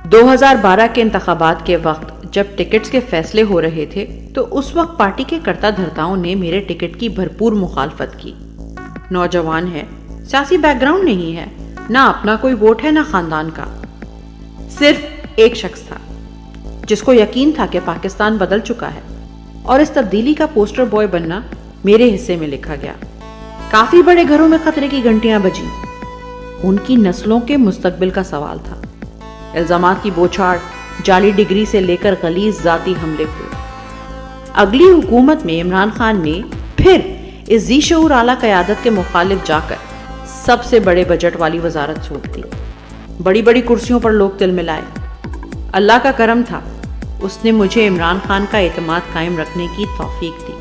2012 کے انتخابات کے وقت جب ٹکٹس کے فیصلے ہو رہے تھے تو اس وقت پارٹی کے کرتا دھرتاؤں نے میرے ٹکٹ کی بھرپور مخالفت کی۔ نوجوان ہے، سیاسی بیک گراؤنڈ نہیں ہے، نہ اپنا کوئی ووٹ ہے نہ خاندان کا۔ صرف ایک شخص تھا جس کو یقین تھا کہ پاکستان بدل چکا ہے، اور اس تبدیلی کا پوسٹر بوائے بننا میرے حصے میں لکھا گیا۔ کافی بڑے گھروں میں خطرے کی گھنٹیاں بجیں۔ ان کی نسلوں کے مستقبل کا سوال تھا۔ الزامات کی بوچھاڑ، جعلی ڈگری سے لے کر غلیظ ذاتی حملے ہوئے۔ اگلی حکومت میں عمران خان نے پھر اس ذی شعور اعلیٰ قیادت کے مخالف جا کر سب سے بڑے بجٹ والی وزارت سونپ دی۔ بڑی بڑی کرسیوں پر لوگ تل ملائے۔ اللہ کا کرم تھا، اس نے مجھے عمران خان کا اعتماد قائم رکھنے کی توفیق دی۔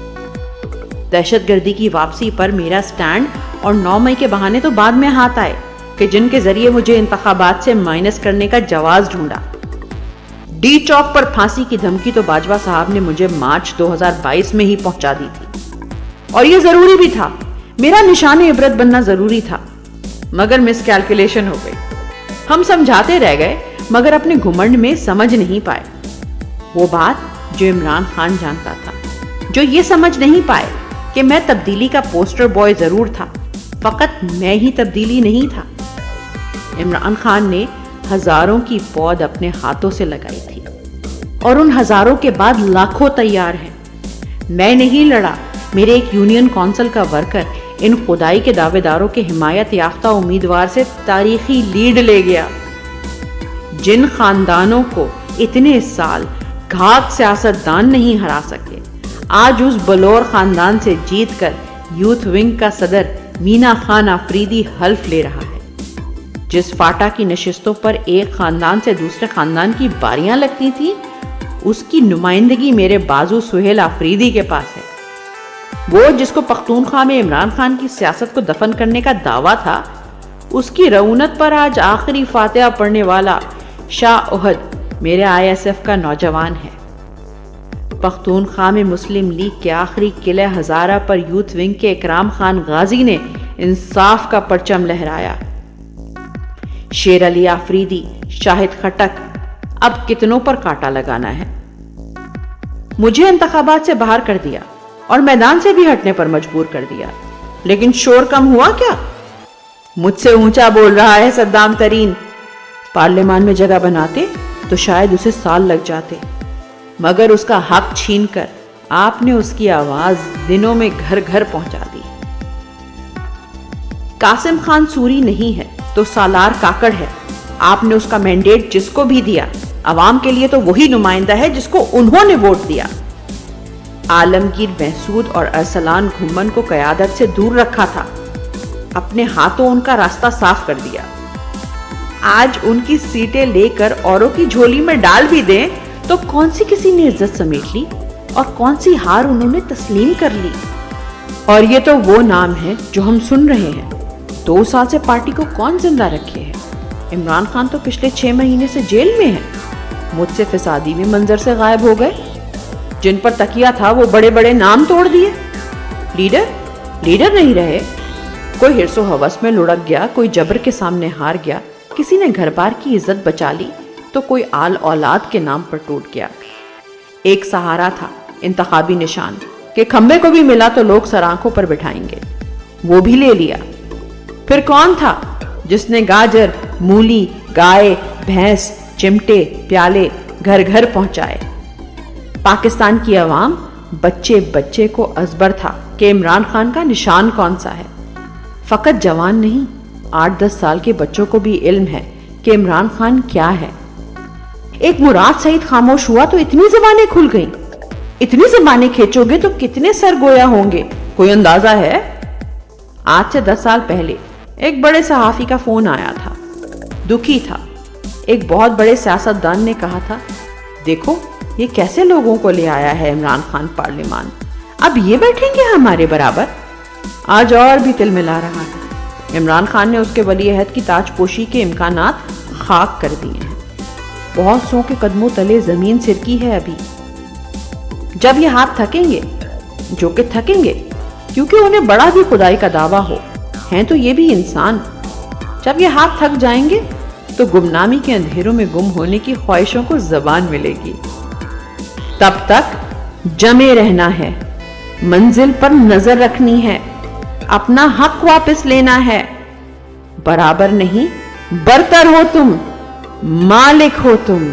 دہشت گردی کی واپسی پر میرا سٹینڈ اور 9 مئی کے بہانے تو بعد میں ہاتھ آئے کہ جن کے ذریعے مجھے انتخابات سے مائنس کرنے کا جواز ڈھونڈا۔ ڈی چوک پر پھانسی کی دھمکی تو باجوہ صاحب نے مجھے مارچ 2022 میں ہی پہنچا دی تھی، اور یہ ضروری بھی تھا، میرا نشان عبرت بننا ضروری تھا، مگر مس کیلکولیشن ہو گئی۔ ہم سمجھاتے رہ گئے مگر اپنے گھمنڈ میں سمجھ نہیں پائے وہ بات جو عمران خان جانتا تھا، جو یہ سمجھ نہیں پائے کہ میں تبدیلی کا پوسٹر بوائے ضرور تھا، فقط میں ہی تبدیلی نہیں تھا۔ عمران خان نے ہزاروں کی پود اپنے ہاتھوں سے لگائی تھی، اور ان ہزاروں کے بعد لاکھوں تیار ہیں۔ میں نہیں لڑا، میرے ایک یونین کونسل کا ورکر ان خدائی کے دعوے داروں کے حمایت یافتہ امیدوار سے تاریخی لیڈ لے گیا۔ جن خاندانوں کو اتنے سال گھاک سیاستدان نہیں ہرا سکے، آج اس بلور خاندان سے جیت کر یوتھ ونگ کا صدر مینا خان آفریدی حلف لے رہا ہے۔ جس فاٹا کی نشستوں پر ایک خاندان سے دوسرے خاندان کی باریاں لگتی تھیں، اس کی نمائندگی میرے بازو سہیل آفریدی کے پاس ہے۔ وہ جس کو پختونخوا میں عمران خان کی سیاست کو دفن کرنے کا دعویٰ تھا، اس کی رعونت پر آج آخری فاتحہ پڑھنے والا شاہ احد میرے ISF کا نوجوان ہے۔ پختونخوا میں مسلم لیگ کے آخری قلعہ ہزارہ پر یوتھ ونگ کے اکرام خان غازی نے انصاف کا پرچم لہرایا۔ شیر علی آفریدی، شاہد خٹک، اب کتنوں پر کانٹا لگانا ہے۔ مجھے انتخابات سے باہر کر دیا اور میدان سے بھی ہٹنے پر مجبور کر دیا، لیکن شور کم ہوا کیا؟ مجھ سے اونچا بول رہا ہے صدام ترین۔ پارلیمان میں جگہ بناتے تو شاید اسے سال لگ جاتے، مگر اس کا حق چھین کر آپ نے اس کی آواز دنوں میں گھر گھر پہنچا دی۔ قاسم خان سوری نہیں ہے تو سالار کاکڑ ہے۔ آپ نے اس کا مینڈیٹ جس کو بھی دیا، عوام کے لیے تو وہی نمائندہ ہے جس کو انہوں نے ووٹ دیا۔ عالمگیر محسود اور ارسلان گھمن کو قیادت سے دور رکھا تھا، اپنے ہاتھوں ان کا راستہ صاف کر دیا۔ آج ان کی سیٹیں لے کر اوروں کی جھولی میں ڈال بھی دیں تو کون سی کسی نے عزت سمیٹ لی اور کون سی ہار انہوں نے تسلیم کر لی۔ اور یہ تو وہ نام ہے جو ہم سن رہے ہیں۔ 2 سال سے پارٹی کو کون زندہ رکھے ہے؟ عمران خان تو پچھلے 6 مہینے سے جیل میں ہے، مجھ سے فسادی بھی منظر سے غائب ہو گئے۔ جن پر تکیہ تھا وہ بڑے بڑے نام توڑ دیے۔ لیڈر نہیں رہے۔ کوئی حرص و ہوس میں لڑک گیا، کوئی جبر کے سامنے ہار گیا، کسی نے گھر بار کی عزت بچا لی تو کوئی آل اولاد کے نام پر ٹوٹ گیا۔ ایک سہارا تھا، انتخابی نشان کہ کھمبے کو بھی ملا تو لوگ سر آنکھوں پر بٹھائیں گے، وہ بھی لے لیا۔ پھر کون تھا جس نے گاجر، مولی، گائے، بھینس، چمٹے، پیالے گھر گھر پہنچائے؟ پاکستان کی عوام بچے بچے کو ازبر تھا کہ عمران خان کا نشان کون سا ہے۔ فقط جوان نہیں، 8-10 سال کے بچوں کو بھی علم ہے کہ عمران خان کیا ہے۔ ایک مراد سعید خاموش ہوا تو اتنی زبانیں کھل گئیں۔ اتنی زبانیں کھینچو گے تو کتنے سر گویا ہوں گے، کوئی اندازہ ہے؟ آج سے 10 سال پہلے ایک بڑے صحافی کا فون آیا تھا، دکھی تھا۔ ایک بہت بڑے سیاستدان نے کہا تھا، دیکھو یہ کیسے لوگوں کو لے آیا ہے عمران خان پارلیمان، اب یہ بیٹھیں گے ہمارے برابر؟ آج اور بھی تل ملا رہا ہے۔ عمران خان نے اس کے ولی عہد کی تاج پوشی کے امکانات خاک کر دیے ہیں۔ بہت سو کے قدموں تلے زمین سرکی ہے ابھی۔ جب یہ ہاتھ تھکیں گے، جو کہ تھکیں گے کیونکہ انہیں بڑا بھی خدائی کا دعویٰ ہو، ہیں تو یہ بھی انسان، جب یہ ہاتھ تھک جائیں گے تو گمنامی کے اندھیروں میں گم ہونے کی خواہشوں کو زبان ملے گی۔ تب تک جمے رہنا ہے، منزل پر نظر رکھنی ہے، اپنا حق واپس لینا ہے۔ برابر نہیں، برتر ہو تم، مالک ہو تم۔